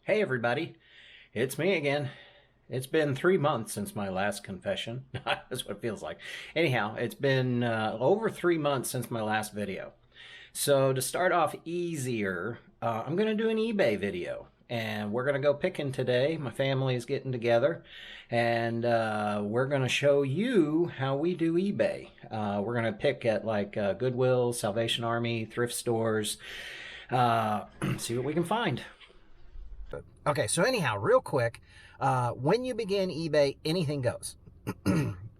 Hey everybody, it's me again. It's been 3 months since my last confession. That's what it feels like. Anyhow, it's been over 3 months since my last video. So to start off easier, I'm going to do an eBay video. And we're going to go picking today. My family is getting together. And we're going to show you how we do eBay. We're going to pick at like Goodwill, Salvation Army, thrift stores. See what we can find. Okay, so anyhow, real quick, when you begin eBay, anything goes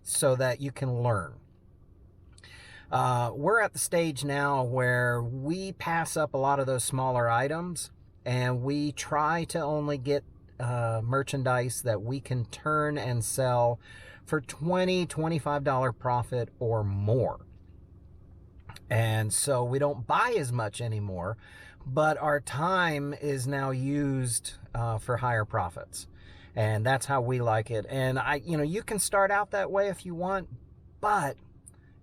so that you can learn. We're at the stage now where we pass up a lot of those smaller items and we try to only get merchandise that we can turn and sell for $20, $25 profit or more. And so we don't buy as much anymore, but our time is now used for higher profits. And that's how we like it. And you can start out that way if you want, but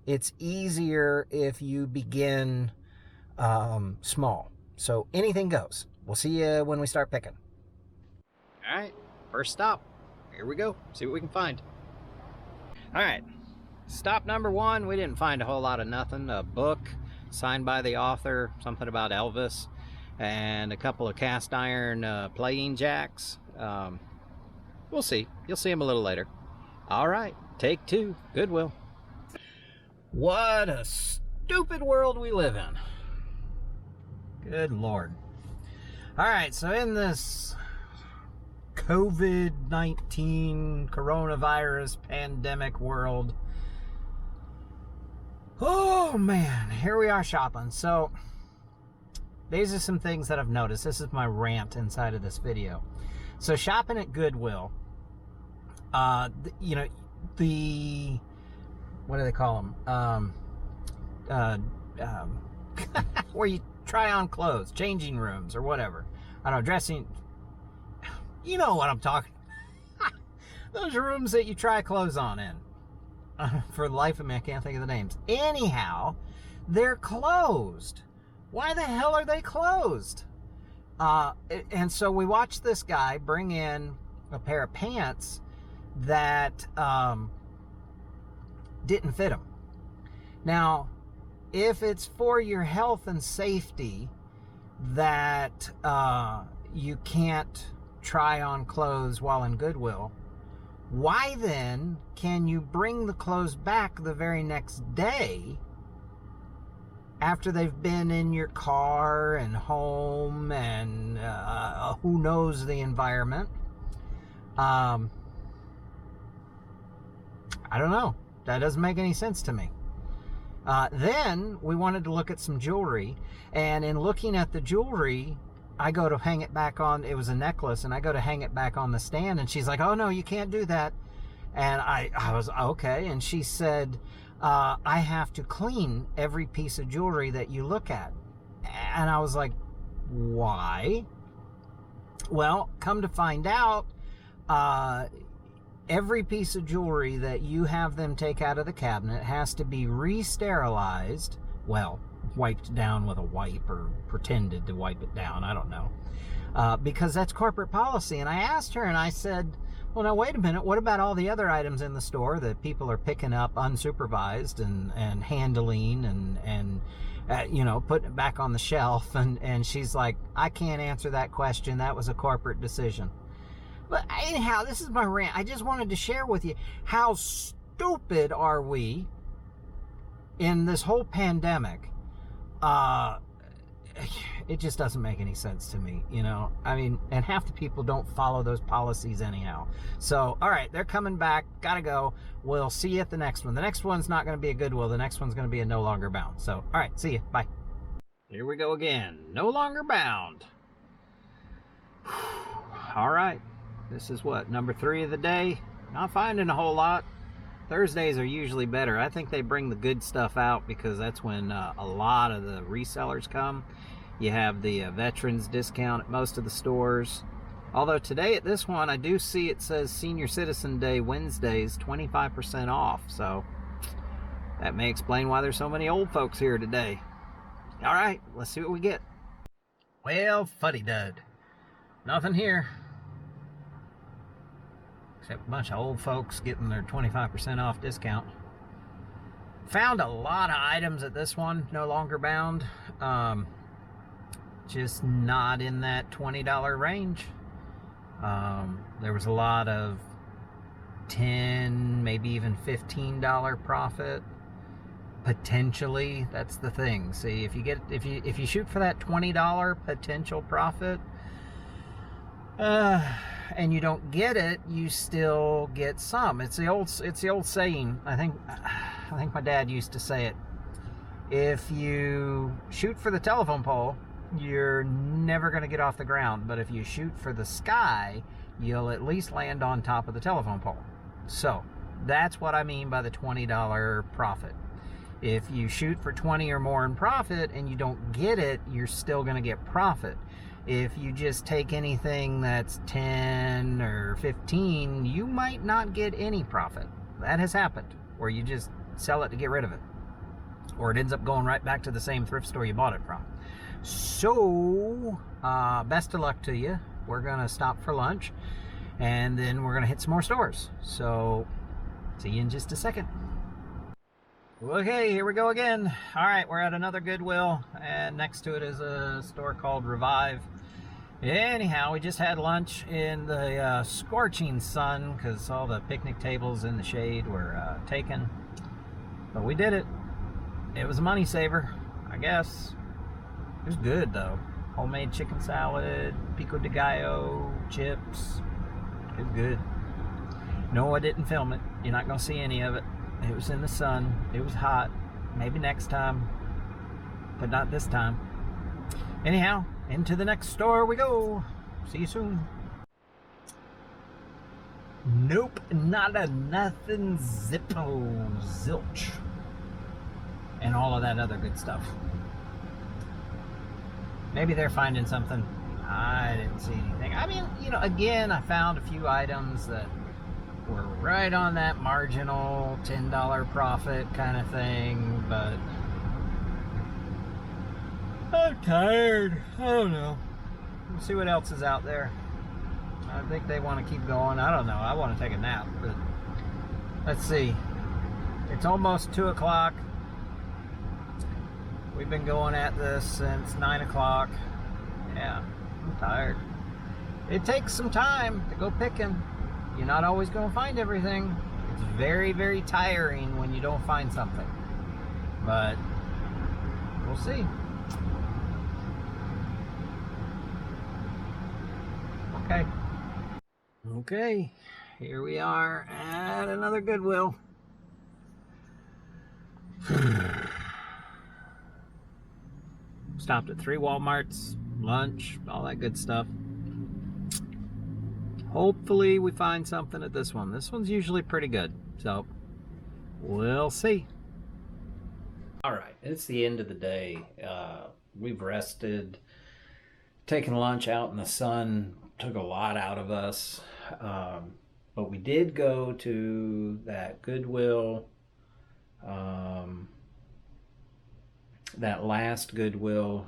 it's easier if you begin small. So anything goes. We'll see you when we start picking. All right, first stop. Here we go. See what we can find. All right. Stop number one, we didn't find a whole lot of nothing. A book signed by the author, something about Elvis, and a couple of cast iron playing jacks. We'll see. You'll see them a little later. All right, take two, Goodwill. What a stupid world we live in. Good Lord. All right, so in this COVID-19 coronavirus pandemic world, oh man, here we are shopping. So these are some things that I've noticed. This is my rant inside of this video. So shopping at Goodwill, what do they call them? Where you try on clothes, changing rooms or whatever. I don't know, dressing. You know what I'm talking about. Those rooms that you try clothes on in. For the life of me, I can't think of the names. Anyhow, they're closed. Why the hell are they closed? And so we watched this guy bring in a pair of pants that didn't fit him. Now, if it's for your health and safety that you can't try on clothes while in Goodwill, why then can you bring the clothes back the very next day after they've been in your car and home and who knows the environment? I don't know. That doesn't make any sense to me. Then we wanted to look at some jewelry, and in looking at the jewelry, I go to hang it back on. It was a necklace, and I go to hang it back on the stand, and she's like, "Oh no, you can't do that." And I was okay, and she said, "I have to clean every piece of jewelry that you look at." And I was like, "Why?" Well, come to find out, every piece of jewelry that you have them take out of the cabinet has to be re-sterilized. Well, wiped down with a wipe or pretended to wipe it down. I don't know. Because that's corporate policy. And I asked her and I said, well, now wait a minute. What about all the other items in the store that people are picking up unsupervised and handling and putting it back on the shelf? And she's like, I can't answer that question. That was a corporate decision. But anyhow, this is my rant. I just wanted to share with you how stupid are we in this whole pandemic. It just doesn't make any sense to me, I mean, and half the people don't follow those policies anyhow. So, all right, they're coming back. Gotta go. We'll see you at the next one. The next one's not going to be a Goodwill. The next one's going to be a No Longer Bound. So, all right, see you. Bye. Here we go again. No Longer Bound. All right. This is what, number 3 of the day? Not finding a whole lot. Thursdays are usually better. I think they bring the good stuff out because that's when a lot of the resellers come. You have the veterans discount at most of the stores. Although today at this one, I do see it says Senior Citizen Day Wednesdays, 25% off. So that may explain why there's so many old folks here today. All right, let's see what we get. Well, fuddy-dud. Nothing here. Except a bunch of old folks getting their 25% off discount. Found a lot of items at this one, no longer bound. Just not in that $20 range. There was a lot of $10, maybe even $15 profit. Potentially, that's the thing. See, if you shoot for that $20 potential profit, and you don't get it, you still get some. It's the old saying. I think my dad used to say it. If you shoot for the telephone pole, you're never going to get off the ground. But if you shoot for the sky, you'll at least land on top of the telephone pole. So that's what I mean by the $20 profit. If you shoot for 20 or more in profit and you don't get it, you're still going to get profit. If you just take anything that's 10 or 15, you might not get any profit. That has happened, or you just sell it to get rid of it, or it ends up going right back to the same thrift store you bought it from. So, best of luck to you. We're going to stop for lunch, and then we're going to hit some more stores. So, see you in just a second. Okay, here we go again. All right, we're at another Goodwill, and next to it is a store called Rave. Anyhow, we just had lunch in the scorching sun because all the picnic tables in the shade were taken. But we did it. It was a money saver, I guess. It was good, though. Homemade chicken salad, pico de gallo, chips. It was good. No, I didn't film it. You're not going to see any of it. It was in the sun. It was hot. Maybe next time, but not this time. Anyhow, into the next store we go. See you soon. Nope, not a nothing, zippo, zilch, and all of that other good stuff. Maybe they're finding something. I didn't see anything. I mean, you know, again, I found a few items that were right on that marginal $10 profit kind of thing, but I'm tired. I don't know. We'll see what else is out there. I think they want to keep going. I don't know. I want to take a nap, but let's see. It's almost 2 o'clock. We've been going at this since 9 o'clock. Yeah, I'm tired. It takes some time to go picking. You're not always going to find everything. It's very, very tiring when you don't find something. But we'll see. Okay, here we are at another Goodwill. Stopped at 3 Walmarts, lunch, all that good stuff. Hopefully we find something at this one. This one's usually pretty good, so we'll see. All right, it's the end of the day. We've rested, taken lunch out in the sun, took a lot out of us. But we did go to that Goodwill, that last Goodwill,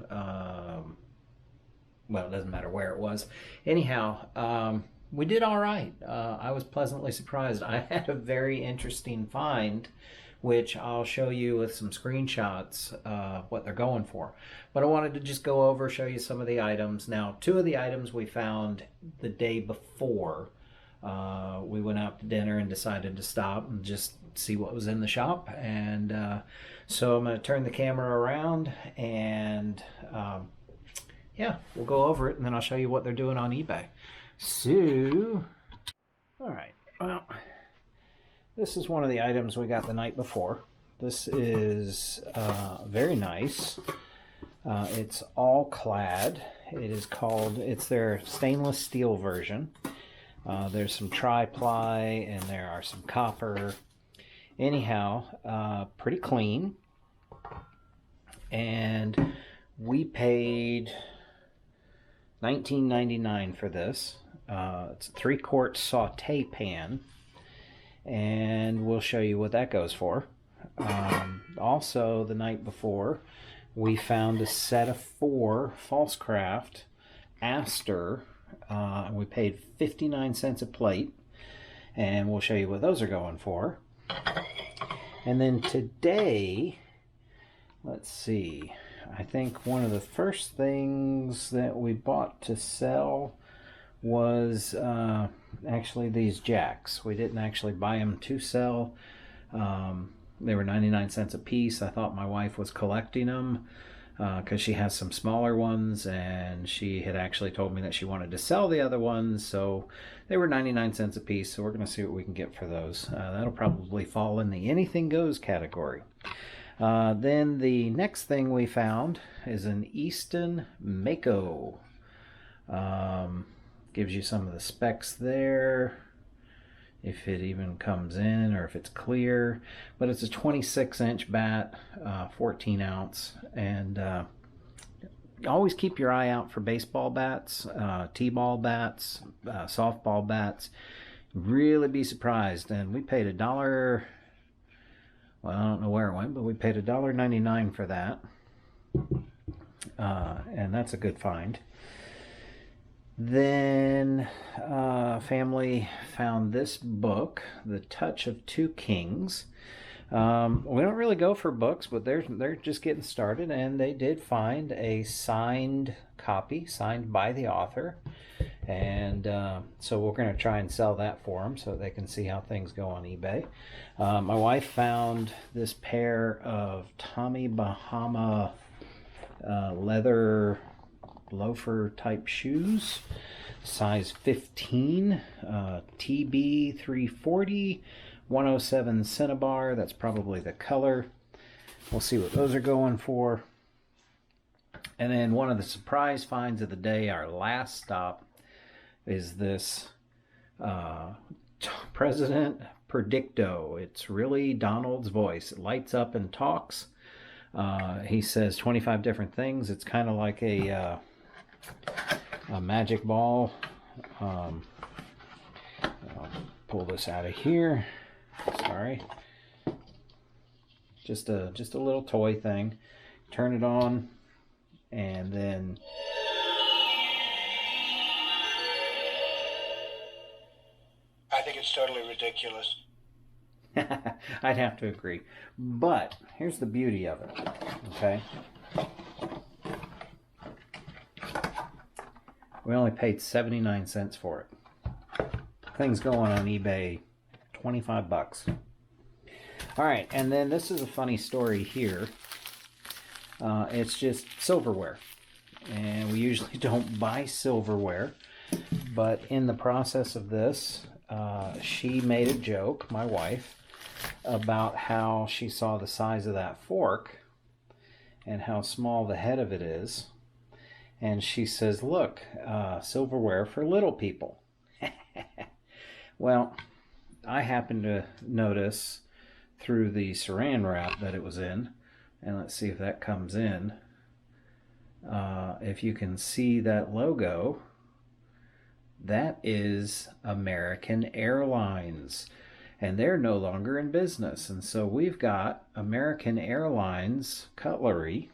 well, it doesn't matter where it was. Anyhow, we did all right. I was pleasantly surprised. I had a very interesting find, which I'll show you with some screenshots what they're going for. But I wanted to just go over, show you some of the items. Now, 2 of the items we found the day before. We went out to dinner and decided to stop and just see what was in the shop. And so I'm going to turn the camera around and yeah, we'll go over it and then I'll show you what they're doing on eBay. So, all right, well, this is one of the items we got the night before. This is very nice. It's all clad. It is called, it's their stainless steel version. There's some tri-ply and there are some copper. Anyhow, pretty clean. And we paid $19.99 for this. It's a 3-quart saute pan. And we'll show you what that goes for. Also, the night before, we found a set of 4 False Craft Aster We paid 59 cents a plate, and we'll show you what those are going for. And then today, let's see, I think one of the first things that we bought to sell was actually these jacks. We didn't actually buy them to sell. They were 99 cents a piece. I thought my wife was collecting them because she has some smaller ones, and she had actually told me that she wanted to sell the other ones, so they were 99 cents a piece. So we're going to see what we can get for those. That'll probably fall in the anything goes category. Then the next thing we found is an Easton Mako. Gives you some of the specs there, if it even comes in or if it's clear. But it's a 26-inch bat, 14 ounce, and always keep your eye out for baseball bats, t-ball bats, softball bats. Really be surprised. And we paid $1. Well, I don't know where it went, but we paid $1.99 for that, and that's a good find. Then family found this book, The Touch of Two Kings. We don't really go for books, but they're just getting started, and they did find a signed copy, signed by the author. And so we're going to try and sell that for them so they can see how things go on eBay. My wife found this pair of Tommy Bahama leather loafer type shoes, size 15, TB 340, 107 Cinnabar. That's probably the color. We'll see what those are going for. And then one of the surprise finds of the day, our last stop, is this President Predicto. It's really Donald's voice. It lights up and talks. He says 25 different things. It's kind of like a magic ball. I'll pull this out of here. Sorry. Just a little toy thing. Turn it on, and then I think it's totally ridiculous. I'd have to agree. But here's the beauty of it. Okay. We only paid 79 cents for it. Things going on eBay, 25 bucks. All right, and then this is a funny story here. It's just silverware. And we usually don't buy silverware. But in the process of this, she made a joke, my wife, about how she saw the size of that fork and how small the head of it is. And she says, look, silverware for little people. Well, I happened to notice through the saran wrap that it was in. And let's see if that comes in. If you can see that logo, that is American Airlines. And they're no longer in business. And so we've got American Airlines cutlery.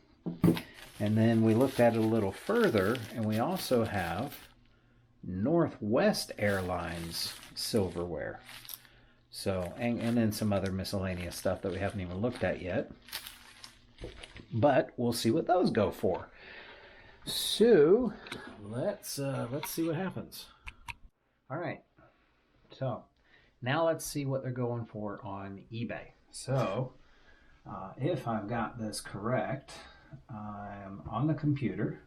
And then we looked at it a little further, and we also have Northwest Airlines silverware. So, and then some other miscellaneous stuff that we haven't even looked at yet. But we'll see what those go for. So, let's see what happens. All right. So, now let's see what they're going for on eBay. So, if I've got this correct, I'm on the computer,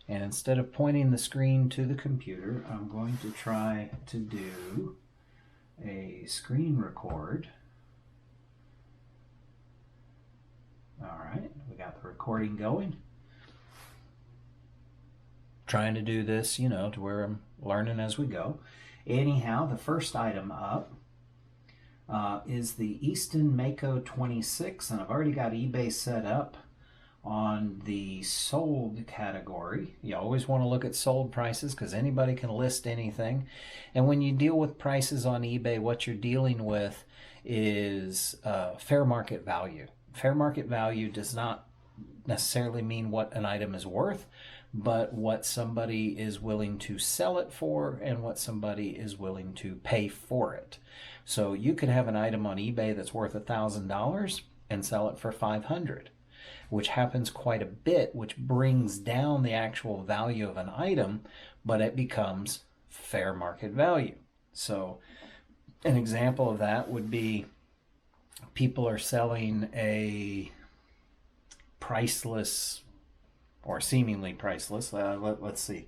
and instead of pointing the screen to the computer, I'm going to try to do a screen record. All right, we got the recording going. Trying to do this, to where I'm learning as we go. Anyhow, the first item up is the Easton Mako 26, and I've already got eBay set up on the sold category. You always want to look at sold prices because anybody can list anything. And when you deal with prices on eBay, what you're dealing with is fair market value. Fair market value does not necessarily mean what an item is worth, but what somebody is willing to sell it for and what somebody is willing to pay for it. So you could have an item on eBay that's worth $1,000 and sell it for 500, which happens quite a bit, which brings down the actual value of an item, but it becomes fair market value. So an example of that would be people are selling a priceless or seemingly priceless. Let's see.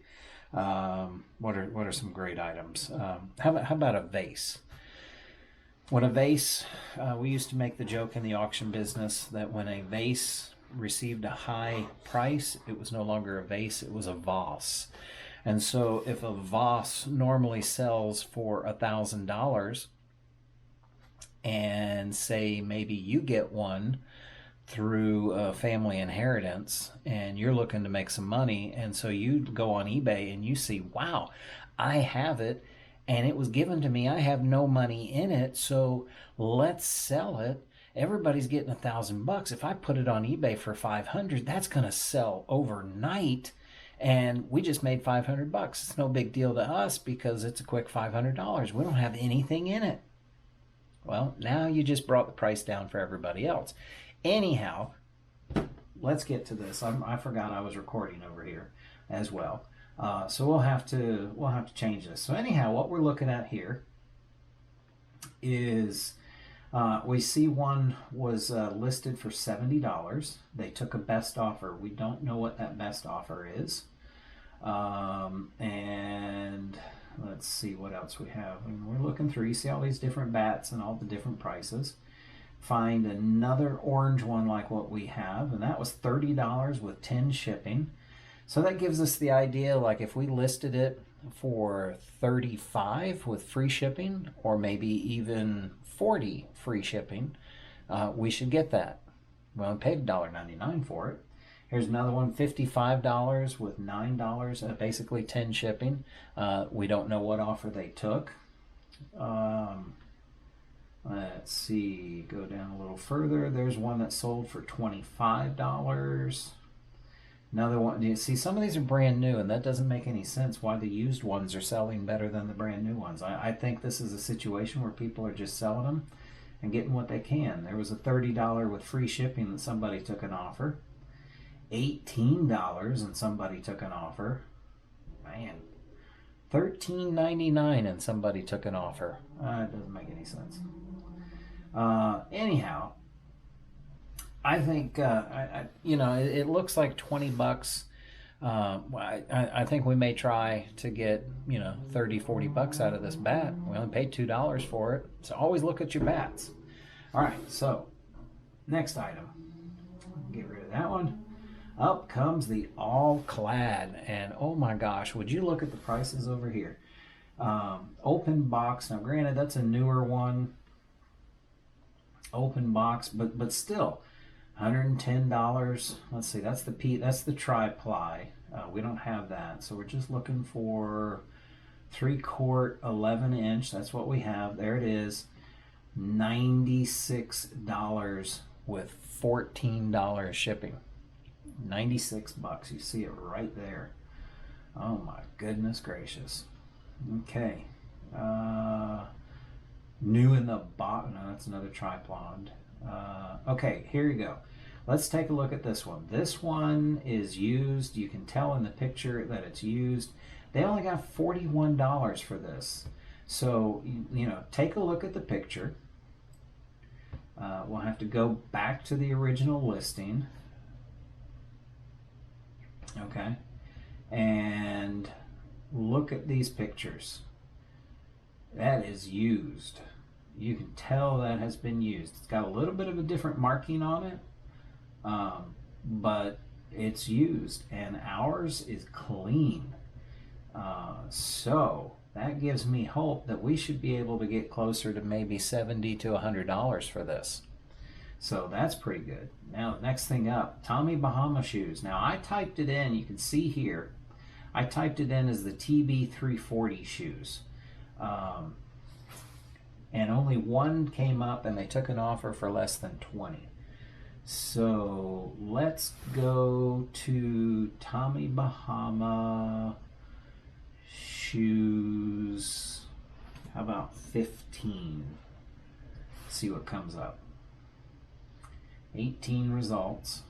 What are some great items? How about a vase? When a vase, we used to make the joke in the auction business that when a vase received a high price, it was no longer a vase, it was a vase. And so if a vase normally sells for $1,000, and say maybe you get one through a family inheritance and you're looking to make some money, and so you go on eBay and you see, wow, I have it and it was given to me, I have no money in it, so let's sell it. Everybody's getting $1,000. If I put it on eBay for 500, that's going to sell overnight, and we just made $500. It's no big deal to us because it's a quick $500. We don't have anything in it. Well, now you just brought the price down for everybody else. Anyhow, let's get to this. I forgot I was recording over here as well, so we'll have to change this. So anyhow, what we're looking at here is we see one was listed for $70. They took a best offer. We don't know what that best offer is, and let's see what else we have. And we're looking through. You see all these different bats and all the different prices. Find another orange one like what we have, and that was $30 with 10 shipping. So that gives us the idea, like if we listed it for $35 with free shipping, or maybe even $40 free shipping, we should get that. Well, we paid $1.99 for it. Here's another one, $55 with $9, basically 10 shipping. We don't know what offer they took. Let's see, go down a little further. There's one that sold for $25. Another one, you see, some of these are brand new, and that doesn't make any sense why the used ones are selling better than the brand new ones. I think this is a situation where people are just selling them and getting what they can. There was a $30 with free shipping that somebody took an offer. $18 and somebody took an offer. Man, $13.99 and somebody took an offer. It doesn't make any sense. Anyhow, I think it looks like $20. I think we may try to get $30-$40 out of this bat. We only paid $2 for it, so always look at your bats. All right, so next item. Get rid of that one. Up comes the all-clad, and oh my gosh, would you look at the prices over here? Open box. Now, granted, that's a newer one. Open box, but still, $110. Let's see, that's the tri-ply. We don't have that, so we're just looking for 3/4 11-inch. That's what we have. There it is. $96 with $14 shipping. $96. You see it right there. Oh my goodness gracious. Okay. New in the bottom. No, that's another tripod. Okay, here you go. Let's take a look at this one. This one is used. You can tell in the picture that it's used. They only got $41 for this. So, take a look at the picture. We'll have to go back to the original listing. Okay. And look at these pictures. That is used. You can tell that has been used. It's got a little bit of a different marking on it, but it's used, and ours is clean. So that gives me hope that we should be able to get closer to maybe $70 to $100 for this. So that's pretty good. Now, next thing up, Tommy Bahama shoes. Now, I typed it in. You can see here. I typed it in as the TB340 shoes. And only one came up, and they took an offer for less than 20. So let's go to Tommy Bahama shoes. How about 15? See what comes up. 18 results.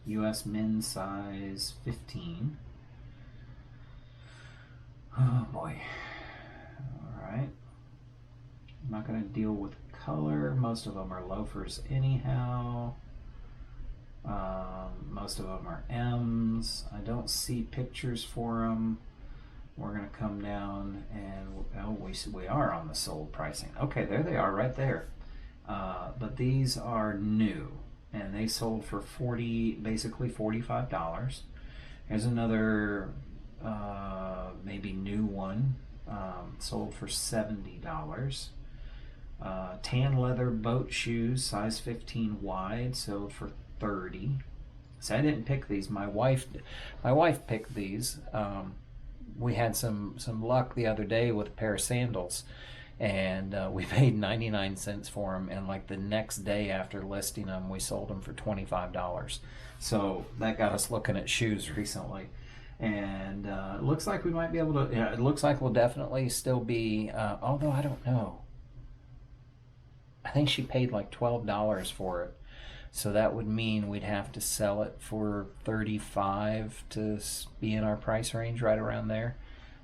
US men's size 15. Oh boy. Alright. I'm not going to deal with color. Most of them are loafers anyhow. Most of them are M's. I don't see pictures for them. We're going to come down and we are on the sold pricing. Okay, there they are right there. But these are new and they sold for basically $45. Here's another maybe new one, sold for $70. Tan leather boat shoes, size 15 wide, sold for $30. So I didn't pick these. My wife picked these. We had some luck the other day with a pair of sandals, and we paid 99 cents for them, and like the next day after listing them, we sold them for $25. So that got us looking at shoes recently. And it looks like we might be able to, it looks like we'll definitely still be, although I don't know. I think she paid like $12 for it. So that would mean we'd have to sell it for $35 to be in our price range, right around there.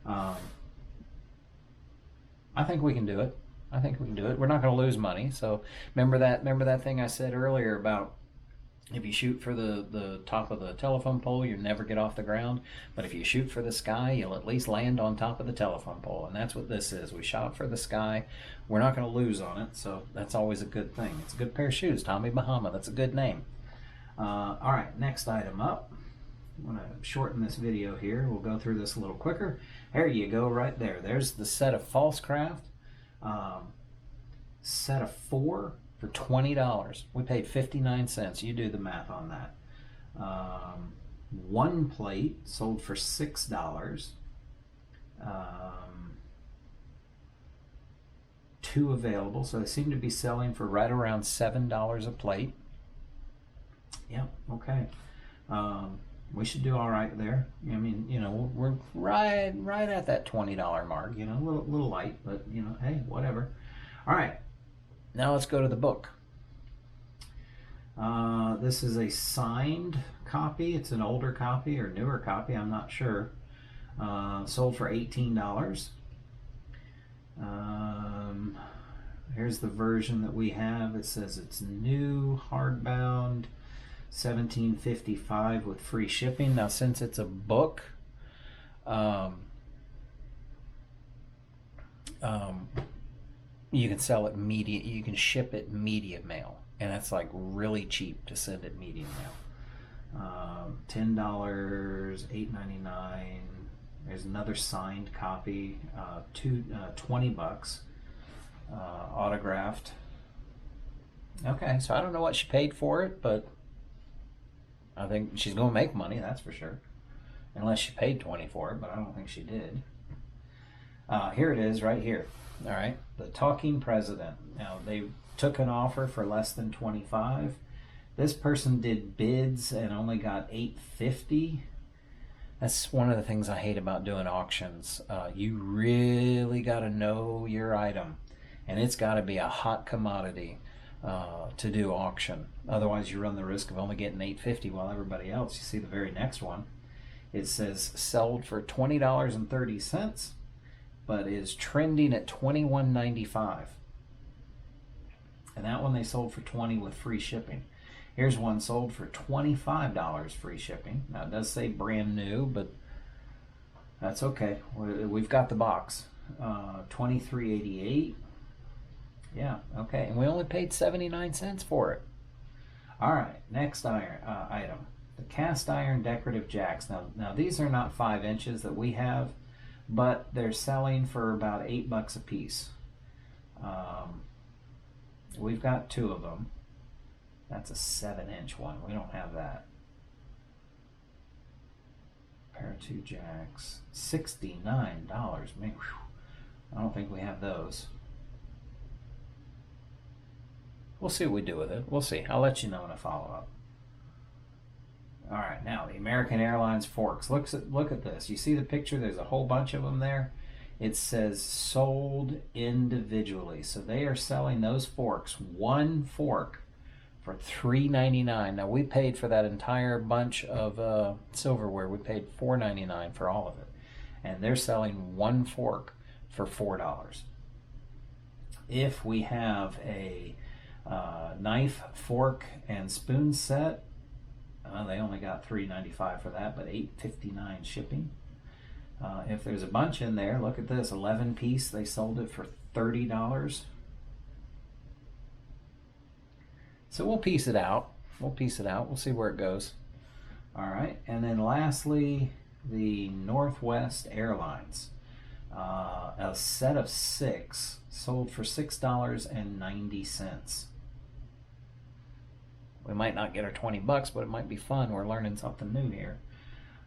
I think we can do it. We're not going to lose money. So remember that thing I said earlier about if you shoot for the top of the telephone pole, you never get off the ground. But if you shoot for the sky, you'll at least land on top of the telephone pole. And that's what this is. We shot for the sky. We're not going to lose on it. So that's always a good thing. It's a good pair of shoes. Tommy Bahama. That's a good name. All right, next item up. I'm going to shorten this video here. We'll go through this a little quicker. There you go right there. There's the set of Falsecraft. Set of 4 for $20. We paid 59 cents. You do the math on that. One plate sold for $6. Two available, so they seem to be selling for right around $7 a plate. Yep, okay. We should do all right there. I mean, you know, we're right at that $20 mark. You know, a little light, but you know, hey, whatever. All right. Now let's go to the book. This is a signed copy. It's an older copy or newer copy, I'm not sure. Sold for $18. Here's the version that we have. It says it's new, hardbound, $17.55 with free shipping. Now since it's a book, you can sell it you can ship it media mail, and that's like really cheap to send it media mail. $10, $8.99. There's another signed copy, $20, autographed. Okay, so I don't know what she paid for it, but I think she's going to make money, that's for sure. Unless she paid $20 for it, but I don't think she did. Here it is right here. All right, the Talking President. Now they took an offer for less than $25. This person did bids and only got $8.50. That's one of the things I hate about doing auctions. You really got to know your item, and it's got to be a hot commodity to do auction. Otherwise, you run the risk of only getting $8.50 while everybody else. You see the very next one. It says sold for $20.30. But is trending at $21.95, and that one they sold for $20 with free shipping. Here's one sold for $25 free shipping. Now it does say brand new, but that's okay. We've got the box. $23.88. Yeah, okay, and we only paid 79 cents for it. All right, next item, the cast iron decorative jacks. Now these are not 5 inches that we have, but they're selling for about $8 a piece. We've got 2 of them. That's a 7-inch one. We don't have that. Pair of 2 jacks. $69. Man, whew. I don't think we have those. we'll see what we do with it. We'll see. I'll let you know in a follow-up. All right, now the American Airlines forks. Look at this. You see the picture? There's a whole bunch of them there. It says sold individually. So they are selling those forks, one fork, for $3.99. Now we paid for that entire bunch of silverware. We paid $4.99 for all of it. And they're selling one fork for $4. If we have a knife, fork, and spoon set, they only got $3.95 for that, but $8.59 shipping. If there's a bunch in there, look at this, 11 piece, they sold it for $30. So we'll piece it out. We'll see where it goes. All right, and then lastly, the Northwest Airlines. A set of 6 sold for $6.90. We might not get our 20 bucks, but it might be fun. We're learning something new here.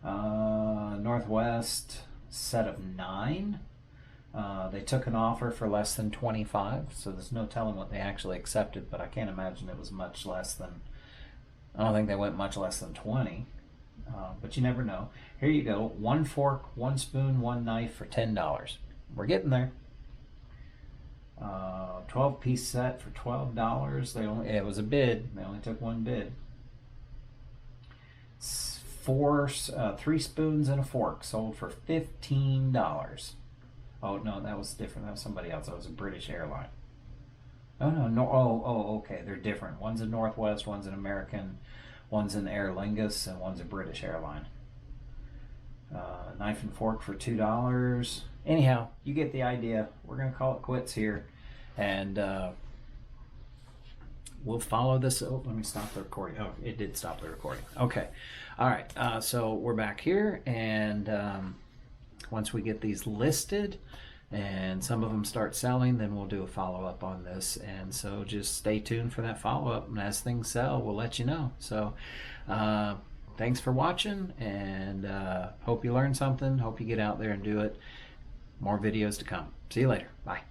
Northwest set of 9. They took an offer for less than 25, so there's no telling what they actually accepted, but I can't imagine it was much less than, I don't think they went much less than 20, but you never know. Here you go, one fork, one spoon, one knife for $10. We're getting there. 12-piece set for $12. It was a bid. They only took one bid. 3 spoons and a fork sold for $15. Oh no, that was different. That was somebody else. That was a British airline. Oh no. Oh, okay. They're different. One's a Northwest, one's an American, one's an Aer Lingus, and one's a British airline. Knife and fork for $2. Anyhow, you get the idea. We're gonna call it quits here, and we'll follow this. Oh, let me stop the recording. Oh, it did stop the recording. Okay. All right. So we're back here, and once we get these listed and some of them start selling, then we'll do a follow-up on this. And so just stay tuned for that follow-up, and as things sell, we'll let you know. So thanks for watching, and hope you learned something. Hope you get out there and do it. More videos to come. See you later. Bye.